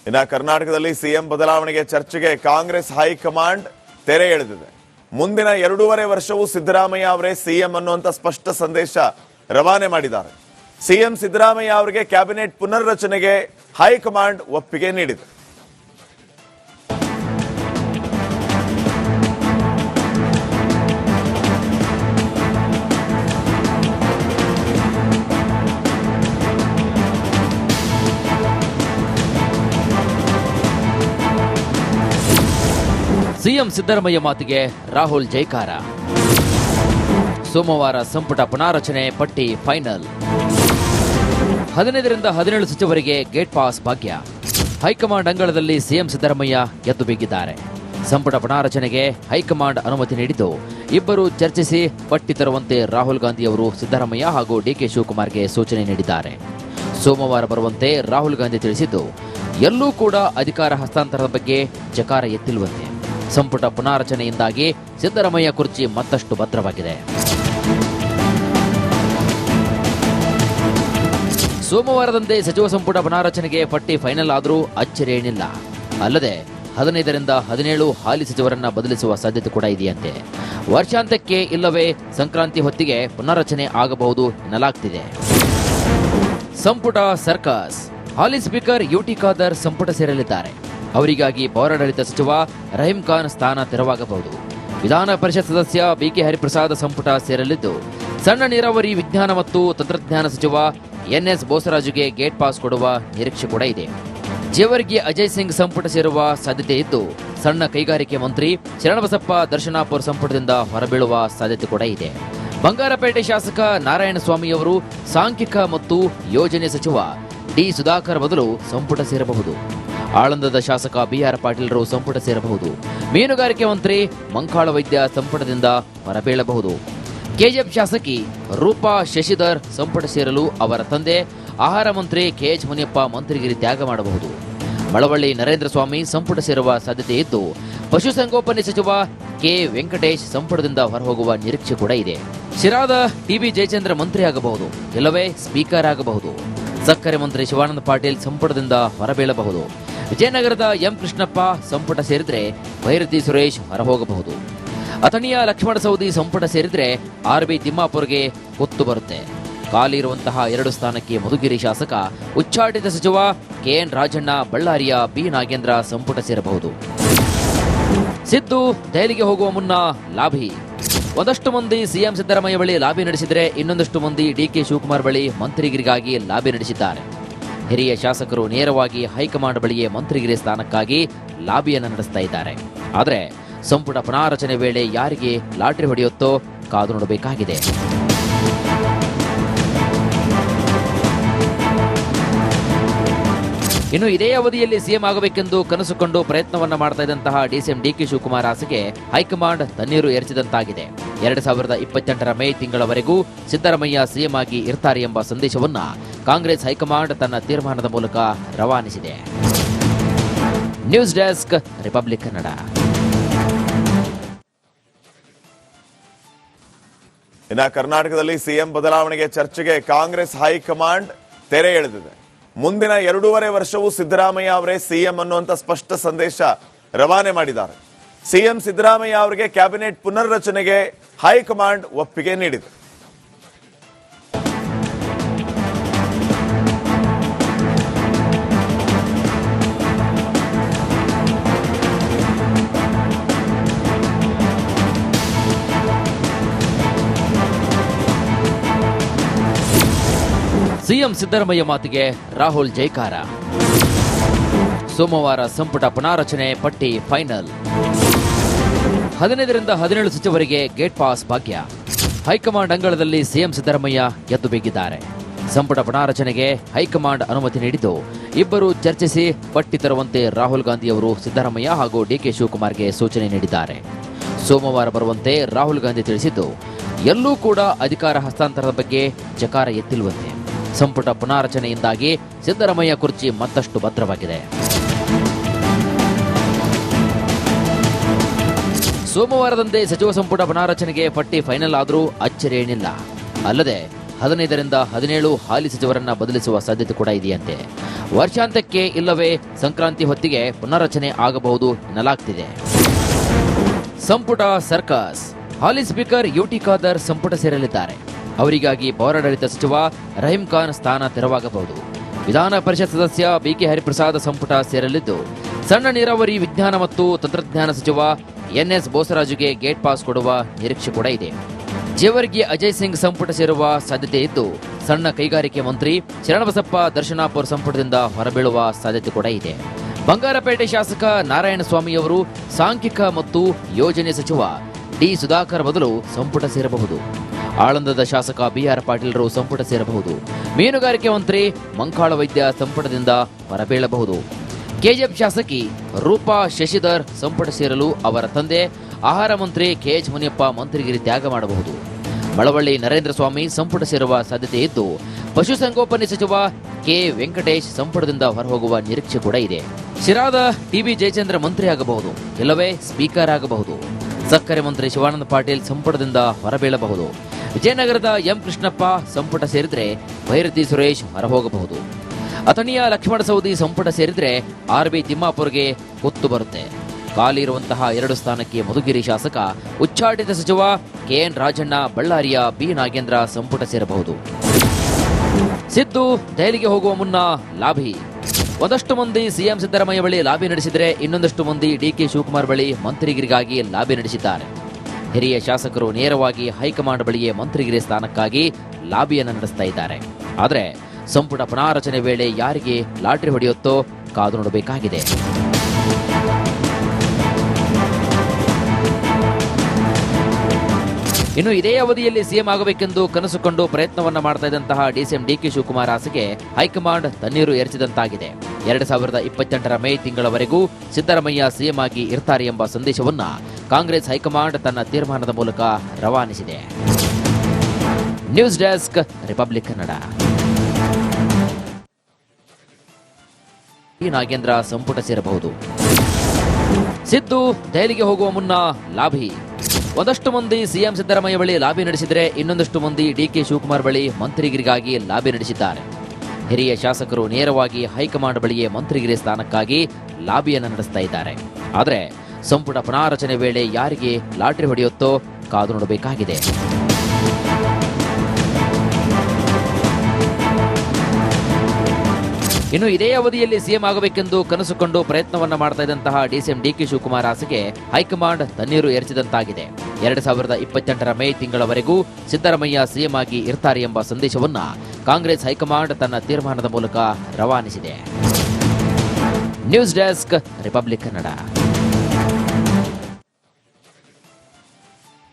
ಇನ್ನು ಕರ್ನಾಟಕದಲ್ಲಿ ಸಿಎಂ ಬದಲಾವಣೆಗೆ ಚರ್ಚೆಗೆ ಕಾಂಗ್ರೆಸ್ ಹೈಕಮಾಂಡ್ ತೆರೆ ಎಳೆದಿದೆ. ಮುಂದಿನ 2.5 ವರ್ಷವೂ ಸಿದ್ದರಾಮಯ್ಯ ಅವರೇ ಸಿಎಂ ಅನ್ನುವಂತ ಸ್ಪಷ್ಟ ಸಂದೇಶ ರವಾನೆ ಮಾಡಿದ್ದಾರೆ. ಸಿಎಂ ಸಿದ್ದರಾಮಯ್ಯ ಅವರಿಗೆ ಕ್ಯಾಬಿನೆಟ್ ಪುನರ್ರಚನೆಗೆ ಹೈಕಮಾಂಡ್ ಒಪ್ಪಿಗೆ ನೀಡಿದೆ. ಸಿಎಂ ಸಿದ್ದರಾಮಯ್ಯ ಮಾತಿಗೆ ರಾಹುಲ್ ಜೈಕಾರ. ಸೋಮವಾರ ಸಂಪುಟ ಪುನಾರಚನೆ ಪಟ್ಟಿ ಫೈನಲ್. 15ರಿಂದ 17 ಸಚಿವರಿಗೆ ಗೇಟ್ ಪಾಸ್ ಭಾಗ್ಯ. ಹೈಕಮಾಂಡ್ ಅಂಗಳದಲ್ಲಿ ಸಿಎಂ ಸಿದ್ದರಾಮಯ್ಯ ಗೆದ್ದು ಬಿಗಿದ್ದಾರೆ. ಸಂಪುಟ ಪುನಾರಚನೆಗೆ ಹೈಕಮಾಂಡ್ ಅನುಮತಿ ನೀಡಿದ್ದು ಇಬ್ಬರು ಚರ್ಚಿಸಿ ಪಟ್ಟಿ ತರುವಂತೆ ರಾಹುಲ್ ಗಾಂಧಿ ಅವರು ಸಿದ್ದರಾಮಯ್ಯ ಹಾಗೂ ಡಿಕೆ ಶಿವಕುಮಾರ್ಗೆ ಸೂಚನೆ ನೀಡಿದ್ದಾರೆ. ಸೋಮವಾರ ಬರುವಂತೆ ರಾಹುಲ್ ಗಾಂಧಿ ತಿಳಿಸಿದ್ದು, ಎಲ್ಲೂ ಕೂಡ ಅಧಿಕಾರ ಹಸ್ತಾಂತರದ ಬಗ್ಗೆ ಜಕಾರ ಎತ್ತಿಲ್ವಂತೆ. ಸಂಪುಟ ಪುನಾರಚನೆಯಿಂದಾಗಿ ಸಿದ್ದರಾಮಯ್ಯ ಕುರ್ಚಿ ಮತ್ತಷ್ಟು ಭದ್ರವಾಗಿದೆ. ಸೋಮವಾರದಂದೇ ಸಚಿವ ಸಂಪುಟ ಪುನಾರಚನೆಗೆ ಪಟ್ಟಿ ಫೈನಲ್ ಆದರೂ ಅಚ್ಚರಿ ಏನಿಲ್ಲ. ಅಲ್ಲದೆ 15ರಿಂದ 17 ಹಾಲಿ ಸಚಿವರನ್ನ ಬದಲಿಸುವ ಸಾಧ್ಯತೆ ಕೂಡ ಇದೆಯಂತೆ. ವರ್ಷಾಂತ್ಯಕ್ಕೆ ಇಲ್ಲವೇ ಸಂಕ್ರಾಂತಿ ಹೊತ್ತಿಗೆ ಪುನರ್ರಚನೆ ಆಗಬಹುದು ಎನ್ನಲಾಗ್ತಿದೆ. ಸಂಪುಟ ಸರ್ಕಸ್. ಹಾಲಿ ಸ್ಪೀಕರ್ ಯುಟಿ ಖಾದರ್ ಸಂಪುಟ ಸೇರಲಿದ್ದಾರೆ. ಅವರಿಗಾಗಿ ಪೌರಾಡಳಿತ ಸಚಿವ ರಹೀಂ ಖಾನ್ ಸ್ಥಾನ ತೆರವಾಗಬಹುದು. ವಿಧಾನ ಪರಿಷತ್ ಸದಸ್ಯ ಬಿಕೆ ಹರಿಪ್ರಸಾದ್ ಸಂಪುಟ ಸೇರಲಿದ್ದು, ಸಣ್ಣ ನೀರಾವರಿ ವಿಜ್ಞಾನ ಮತ್ತು ತಂತ್ರಜ್ಞಾನ ಸಚಿವ ಎನ್ಎಸ್ ಬೋಸರಾಜುಗೆ ಗೇಟ್ ಪಾಸ್ ಕೊಡುವ ನಿರೀಕ್ಷೆ ಕೂಡ ಇದೆ. ಜೇವರ್ಗಿ ಅಜಯ್ ಸಿಂಗ್ ಸಂಪುಟ ಸೇರುವ ಸಾಧ್ಯತೆ ಇದ್ದು, ಸಣ್ಣ ಕೈಗಾರಿಕೆ ಮಂತ್ರಿ ಶರಣಬಸಪ್ಪ ದರ್ಶನಾಪುರ್ ಸಂಪುಟದಿಂದ ಹೊರಬೀಳುವ ಸಾಧ್ಯತೆ ಕೂಡ ಇದೆ. ಬಂಗಾರಪೇಟೆ ಶಾಸಕ ನಾರಾಯಣಸ್ವಾಮಿ ಅವರು ಸಾಂಖ್ಯಿಕ ಮತ್ತು ಯೋಜನೆ ಸಚಿವ ಡಿ ಸುಧಾಕರ್ ಬದಲು ಸಂಪುಟ ಸೇರಬಹುದು. ಆಳಂದದ ಶಾಸಕ ಬಿಆರ್ ಪಾಟೀಲ್ರು ಸಂಪುಟ ಸೇರಬಹುದು. ಮೀನುಗಾರಿಕೆ ಮಂತ್ರಿ ಮಂಕಾಳ ವೈದ್ಯ ಸಂಪುಟದಿಂದ ಹೊರಬೀಳಬಹುದು. ಕೆಜಿಎಫ್ ಶಾಸಕಿ ರೂಪಾ ಶಶಿಧರ್ ಸಂಪುಟ ಸೇರಲು ಅವರ ತಂದೆ ಆಹಾರ ಮಂತ್ರಿ ಕೆಎಚ್ ಮುನಿಯಪ್ಪ ಮಂತ್ರಿಗಿರಿ ತ್ಯಾಗ ಮಾಡಬಹುದು. ಮಳವಳ್ಳಿ ನರೇಂದ್ರ ಸ್ವಾಮಿ ಸಂಪುಟ ಸೇರುವ ಸಾಧ್ಯತೆ ಇದ್ದು, ಪಶುಸಂಗೋಪನೆ ಸಚಿವ ಕೆ ವೆಂಕಟೇಶ್ ಸಂಪುಟದಿಂದ ಹೊರಹೋಗುವ ನಿರೀಕ್ಷೆ ಕೂಡ ಇದೆ. ಶಿರಾದ ಟಿಬಿ ಜಯಚಂದ್ರ ಮಂತ್ರಿ ಆಗಬಹುದು, ಇಲ್ಲವೇ ಸ್ಪೀಕರ್ ಆಗಬಹುದು. ಸಕ್ಕರೆ ಮಂತ್ರಿ ಶಿವಾನಂದ ಪಾಟೀಲ್ ಸಂಪುಟದಿಂದ ಹೊರಬೀಳಬಹುದು. ವಿಜಯನಗರದ ಎಂ ಕೃಷ್ಣಪ್ಪ ಸಂಪುಟ ಸೇರಿದ್ರೆ ಭೈರತಿ ಸುರೇಶ್ ಹೊರಹೋಗಬಹುದು. ಅಥಣಿಯ ಲಕ್ಷ್ಮಣ ಸವದಿ ಸಂಪುಟ ಸೇರಿದ್ರೆ ಆರ್ಬಿ ತಿಮ್ಮಾಪುರ್ಗೆ ಹೊತ್ತು ಬರುತ್ತೆ. ಖಾಲಿ ಇರುವಂತಹ 2 ಸ್ಥಾನಕ್ಕೆ ಮಧುಗಿರಿ ಶಾಸಕ ಉಚ್ಚಾಟಿತ ಸಚಿವ ಕೆಎನ್ ರಾಜಣ್ಣ, ಬಳ್ಳಾರಿಯ ಬಿ ನಾಗೇಂದ್ರ ಸಂಪುಟ ಸೇರಬಹುದು. ಸಿದ್ದು ದೆಹಲಿಗೆ ಹೋಗುವ ಮುನ್ನ ಲಾಭಿ. ಒಂದಷ್ಟು ಮಂದಿ ಸಿಎಂ ಸಿದ್ದರಾಮಯ್ಯ ಬಳಿ ಲಾಬಿ ನಡೆಸಿದರೆ, ಇನ್ನೊಂದಷ್ಟು ಮಂದಿ ಡಿಕೆ ಶಿವಕುಮಾರ್ ಬಳಿ ಮಂತ್ರಿಗಿರಿಗಾಗಿ ಲಾಬಿ ನಡೆಸಿದ್ದಾರೆ. ಹಿರಿಯ ಶಾಸಕರು ನೇರವಾಗಿ ಹೈಕಮಾಂಡ್ ಬಳಿಯೇ ಮಂತ್ರಿಗಿರಿ ಸ್ಥಾನಕ್ಕಾಗಿ ಲಾಬಿಯನ್ನು ನಡೆಸ್ತಾ ಇದ್ದಾರೆ. ಆದರೆ ಸಂಪುಟ ಪುನಾರಚನೆ ವೇಳೆ ಯಾರಿಗೆ ಲಾಟರಿ ಹೊಡೆಯುತ್ತೋ ಕಾದು ನೋಡಬೇಕಾಗಿದೆ. ಇನ್ನು ಇದೇ ಅವಧಿಯಲ್ಲಿ ಸಿಎಂ ಆಗಬೇಕೆಂದು ಕನಸುಕೊಂಡು ಪ್ರಯತ್ನವನ್ನ ಮಾಡ್ತಾ ಇದ್ದಂತಹ ಡಿಸಿಎಂ ಡಿಕೆ ಶಿವಕುಮಾರ್ ಆಸೆಗೆ ಹೈಕಮಾಂಡ್ ತಣ್ಣೀರು ಎರಚಿದಂತಾಗಿದೆ. 2028ರ ಮೇ ತಿಂಗಳವರೆಗೂ ಸಿದ್ದರಾಮಯ್ಯ ಸಿಎಂ ಆಗಿ ಇರ್ತಾರೆ ಎಂಬ ಸಂದೇಶವನ್ನ ಕಾಂಗ್ರೆಸ್ ಹೈಕಮಾಂಡ್ ತನ್ನ ತೀರ್ಮಾನದ ಮೂಲಕ ರವಾನಿಸಿದೆ. News desk, republic Kannada. ಇನ್ನು ಕರ್ನಾಟಕದಲ್ಲಿ ಸಿಎಂ ಬದಲಾವಣೆಗೆ ಚರ್ಚೆಗೆ ಕಾಂಗ್ರೆಸ್ ಹೈಕಮಾಂಡ್ ತೆರೆ ಎಳೆದಿದೆ. ಮುಂದಿನ 2.5 ವರ್ಷವೂ ಸಿದ್ದರಾಮಯ್ಯ ಅವರೇ ಸಿಎಂ ಅನ್ನುವಂತ ಸ್ಪಷ್ಟ ಸಂದೇಶ ರವಾನೆ ಮಾಡಿದ್ದಾರೆ. ಸಿಎಂ ಸಿದ್ದರಾಮಯ್ಯ ಅವರಿಗೆ ಕ್ಯಾಬಿನೆಟ್ ಪುನರ್ರಚನೆಗೆ ಹೈಕಮಾಂಡ್ ಒಪ್ಪಿಗೆ ನೀಡಿದೆ. ಸಿಎಂ ಸಿದ್ದರಾಮಯ್ಯ ಮಾತಿಗೆ ರಾಹುಲ್ ಜೈಕಾರ. ಸೋಮವಾರ ಸಂಪುಟ ಪುನಾರಚನೆ ಪಟ್ಟಿ ಫೈನಲ್. 15ರಿಂದ 17 ಸಚಿವರಿಗೆ ಗೇಟ್ ಪಾಸ್ ಭಾಗ್ಯ. ಹೈಕಮಾಂಡ್ ಅಂಗಳದಲ್ಲಿ ಸಿಎಂ ಸಿದ್ದರಾಮಯ್ಯ ಗೆದ್ದು ಬಿಗಿದ್ದಾರೆ. ಸಂಪುಟ ಪುನಾರಚನೆಗೆ ಹೈಕಮಾಂಡ್ ಅನುಮತಿ ನೀಡಿದ್ದು ಇಬ್ಬರು ಚರ್ಚಿಸಿ ಪಟ್ಟಿ ತರುವಂತೆ ರಾಹುಲ್ ಗಾಂಧಿ ಅವರು ಸಿದ್ದರಾಮಯ್ಯ ಹಾಗೂ ಡಿಕೆ ಶಿವಕುಮಾರ್ಗೆ ಸೂಚನೆ ನೀಡಿದ್ದಾರೆ. ಸೋಮವಾರ ಬರುವಂತೆ ರಾಹುಲ್ ಗಾಂಧಿ ತಿಳಿಸಿದ್ದು, ಎಲ್ಲೂ ಕೂಡ ಅಧಿಕಾರ ಹಸ್ತಾಂತರದ ಬಗ್ಗೆ ಜಕಾರ ಎತ್ತಿಲ್ವಂತೆ. ಸಂಪುಟ ಪುನಾರಚನೆಯಿಂದಾಗಿ ಸಿದ್ದರಾಮಯ್ಯ ಕುರ್ಚಿ ಮತ್ತಷ್ಟು ಭದ್ರವಾಗಿದೆ. ಸೋಮವಾರದಂದೇ ಸಚಿವ ಸಂಪುಟ ಪುನಾರಚನೆಗೆ ಪಟ್ಟಿ ಫೈನಲ್ ಆದರೂ ಅಚ್ಚರಿ ಏನಿಲ್ಲ. ಅಲ್ಲದೆ 15ರಿಂದ 17 ಹಾಲಿ ಸಚಿವರನ್ನ ಬದಲಿಸುವ ಸಾಧ್ಯತೆ ಕೂಡ ಇದೆಯಂತೆ. ವರ್ಷಾಂತ್ಯಕ್ಕೆ ಇಲ್ಲವೇ ಸಂಕ್ರಾಂತಿ ಹೊತ್ತಿಗೆ ಪುನರ್ರಚನೆ ಆಗಬಹುದು ಎನ್ನಲಾಗ್ತಿದೆ. ಸಂಪುಟ ಸರ್ಕಸ್. ಹಾಲಿ ಸ್ಪೀಕರ್ ಯುಟಿ ಖಾದರ್ ಸಂಪುಟ ಸೇರಲಿದ್ದಾರೆ. ಅವರಿಗಾಗಿ ಪೌರಾಡಳಿತ ಸಚಿವ ರಹೀಂ ಖಾನ್ ಸ್ಥಾನ ತೆರವಾಗಬಹುದು. ವಿಧಾನ ಪರಿಷತ್ ಸದಸ್ಯ ಬಿಕೆ ಹರಿಪ್ರಸಾದ್ ಸಂಪುಟ ಸೇರಲಿದ್ದು, ಸಣ್ಣ ನೀರಾವರಿ, ವಿಜ್ಞಾನ ಮತ್ತು ತಂತ್ರಜ್ಞಾನ ಸಚಿವ ಎನ್ಎಸ್ ಬೋಸರಾಜುಗೆ ಗೇಟ್ ಪಾಸ್ ಕೊಡುವ ನಿರೀಕ್ಷೆ ಕೂಡ ಇದೆ. ಜೇವರ್ಗಿ ಅಜಯ್ ಸಿಂಗ್ ಸಂಪುಟ ಸೇರುವ ಸಾಧ್ಯತೆ ಇದ್ದು, ಸಣ್ಣ ಕೈಗಾರಿಕೆ ಮಂತ್ರಿ ಶರಣಬಸಪ್ಪ ದರ್ಶನಾಪುರ್ ಸಂಪುಟದಿಂದ ಹೊರಬೀಳುವ ಸಾಧ್ಯತೆ ಕೂಡ ಇದೆ. ಬಂಗಾರಪೇಟೆ ಶಾಸಕ ನಾರಾಯಣಸ್ವಾಮಿ ಅವರು ಸಾಂಖ್ಯಿಕ ಮತ್ತು ಯೋಜನೆ ಸಚಿವ ಡಿ ಸುಧಾಕರ್ ಬದಲು ಸಂಪುಟ ಸೇರಬಹುದು. ಆಳಂದದ ಶಾಸಕ ಬಿಆರ್ ಪಾಟೀಲರು ಸಂಪುಟ ಸೇರಬಹುದು. ಮೀನುಗಾರಿಕೆ ಮಂತ್ರಿ ಮಂಕಾಳ ವೈದ್ಯ ಸಂಪುಟದಿಂದ ಹೊರಬೀಳಬಹುದು. ಕೆಜಿಎಫ್ ಶಾಸಕಿ ರೂಪಾ ಶಶಿಧರ್ ಸಂಪುಟ ಸೇರಲು ಅವರ ತಂದೆ ಆಹಾರ ಮಂತ್ರಿ ಕೆಎಚ್ ಮುನಿಯಪ್ಪ ಮಂತ್ರಿಗಿರಿ ತ್ಯಾಗ ಮಾಡಬಹುದು. ಮಳವಳ್ಳಿ ನರೇಂದ್ರ ಸ್ವಾಮಿ ಸಂಪುಟ ಸೇರುವ ಸಾಧ್ಯತೆ ಇದ್ದು, ಪಶುಸಂಗೋಪನೆ ಸಚಿವ ಕೆ ವೆಂಕಟೇಶ್ ಸಂಪುಟದಿಂದ ಹೊರಹೋಗುವ ನಿರೀಕ್ಷೆ ಕೂಡ ಇದೆ. ಶಿರಾದ ಟಿಬಿ ಜಯಚಂದ್ರ ಮಂತ್ರಿ ಆಗಬಹುದು, ಇಲ್ಲವೇ ಸ್ಪೀಕರ್ ಆಗಬಹುದು. ಸಕ್ಕರೆ ಮಂತ್ರಿ ಶಿವಾನಂದ ಪಾಟೀಲ್ ಸಂಪುಟದಿಂದ ಹೊರಬೀಳಬಹುದು. ವಿಜಯನಗರದ ಎಂ ಕೃಷ್ಣಪ್ಪ ಸಂಪುಟ ಸೇರಿದ್ರೆ ಭೈರತಿ ಸುರೇಶ್ ಹೊರಹೋಗಬಹುದು. ಅಥಣಿಯ ಲಕ್ಷ್ಮಣ ಸವದಿ ಸಂಪುಟ ಸೇರಿದ್ರೆ ಆರ್ಬಿ ತಿಮ್ಮಾಪುರ್ಗೆ ಕುತ್ತು ಬರುತ್ತೆ. ಖಾಲಿ ಇರುವಂತಹ 2 ಸ್ಥಾನಕ್ಕೆ ಮಧುಗಿರಿ ಶಾಸಕ, ಉಚ್ಚಾಟಿತ ಸಚಿವ ಕೆಎನ್ ರಾಜಣ್ಣ, ಬಳ್ಳಾರಿಯ ಬಿ ನಾಗೇಂದ್ರ ಸಂಪುಟ ಸೇರಬಹುದು. ಸಿದ್ದು ದೆಹಲಿಗೆ ಹೋಗುವ ಮುನ್ನ ಲಾಭಿ. ಒಂದಷ್ಟು ಮಂದಿ ಸಿಎಂ ಸಿದ್ದರಾಮಯ್ಯ ಬಳಿ ಲಾಬಿ ನಡೆಸಿದರೆ, ಇನ್ನೊಂದಷ್ಟು ಮಂದಿ ಡಿಕೆ ಶಿವಕುಮಾರ್ ಬಳಿ ಮಂತ್ರಿಗಿರಿಗಾಗಿ ಲಾಬಿ ನಡೆಸಿದ್ದಾರೆ. ಹಿರಿಯ ಶಾಸಕರು ನೇರವಾಗಿ ಹೈಕಮಾಂಡ್ ಬಳಿಯೇ ಮಂತ್ರಿಗಿರಿ ಸ್ಥಾನಕ್ಕಾಗಿ ಲಾಬಿಯನ್ನು ನಡೆಸ್ತಾ ಇದ್ದಾರೆ. ಆದರೆ ಸಂಪುಟ ಪುನಾರಚನೆ ವೇಳೆ ಯಾರಿಗೆ ಲಾಟರಿ ಹೊಡೆಯುತ್ತೋ ಕಾದು ನೋಡಬೇಕಾಗಿದೆ. ಇನ್ನು ಇದೇ ಅವಧಿಯಲ್ಲಿ ಸಿಎಂ ಆಗಬೇಕೆಂದು ಕನಸುಕೊಂಡು ಪ್ರಯತ್ನವನ್ನ ಮಾಡ್ತಾ ಇದ್ದಂತಹ ಡಿಸಿಎಂ ಡಿಕೆ ಶಿವಕುಮಾರ್ ಆಸೆಗೆ ಹೈಕಮಾಂಡ್ ತಣ್ಣೀರು ಎರಚಿದಂತಾಗಿದೆ. 2028ರ ಮೇ ತಿಂಗಳವರೆಗೂ ಸಿದ್ದರಾಮಯ್ಯ ಸಿಎಂ ಆಗಿ ಇರ್ತಾರೆ ಎಂಬ ಸಂದೇಶವನ್ನ ಕಾಂಗ್ರೆಸ್ ಹೈಕಮಾಂಡ್ ತನ್ನ ತೀರ್ಮಾನದ ಮೂಲಕ ರವಾನಿಸಿದೆ. News desk, republic Kannada. Nagendra ಸಂಪುಟ ಸೇರಬಹುದು. ಸಿದ್ದು ದೆಹಲಿಗೆ ಹೋಗುವ ಮುನ್ನ ಲಾಭಿ. ಒಂದಷ್ಟು ಮಂದಿ ಸಿಎಂ ಸಿದ್ದರಾಮಯ್ಯ ಬಳಿ ಲಾಬಿ ನಡೆಸಿದರೆ, ಇನ್ನೊಂದಷ್ಟು ಮಂದಿ ಡಿಕೆ ಶಿವಕುಮಾರ್ ಬಳಿ ಮಂತ್ರಿಗಿರಿಗಾಗಿ ಲಾಬಿ ನಡೆಸಿದ್ದಾರೆ. ಹಿರಿಯ ಶಾಸಕರು ನೇರವಾಗಿ ಹೈಕಮಾಂಡ್ ಬಳಿಯೇ ಮಂತ್ರಿಗಿರಿ ಸ್ಥಾನಕ್ಕಾಗಿ ಲಾಬಿಯನ್ನು ನಡೆಸ್ತಾ ಇದ್ದಾರೆ. ಆದರೆ ಸಂಪುಟ ಪುನಾರಚನೆ ವೇಳೆ ಯಾರಿಗೆ ಲಾಟರಿ ಹೊಡೆಯುತ್ತೋ ಕಾದು ನೋಡಬೇಕಾಗಿದೆ. ಇನ್ನು ಇದೇ ಅವಧಿಯಲ್ಲಿ ಸಿಎಂ ಆಗಬೇಕೆಂದು ಕನಸುಕೊಂಡು ಪ್ರಯತ್ನವನ್ನ ಮಾಡ್ತಾ ಇದ್ದಂತಹ ಡಿಸಿಎಂ ಡಿಕೆ ಶಿವಕುಮಾರ್ ಆಸೆಗೆ ಹೈಕಮಾಂಡ್ ತಣ್ಣೀರು ಎರಚಿದಂತಾಗಿದೆ. 2028ರ ಮೇ ತಿಂಗಳವರೆಗೂ ಸಿದ್ದರಾಮಯ್ಯ ಸಿಎಂ ಆಗಿ ಇರ್ತಾರೆ ಎಂಬ ಸಂದೇಶವನ್ನ ಕಾಂಗ್ರೆಸ್ ಹೈಕಮಾಂಡ್ ತನ್ನ ತೀರ್ಮಾನದ ಮೂಲಕ ರವಾನಿಸಿದೆ. News desk, republic Kannada.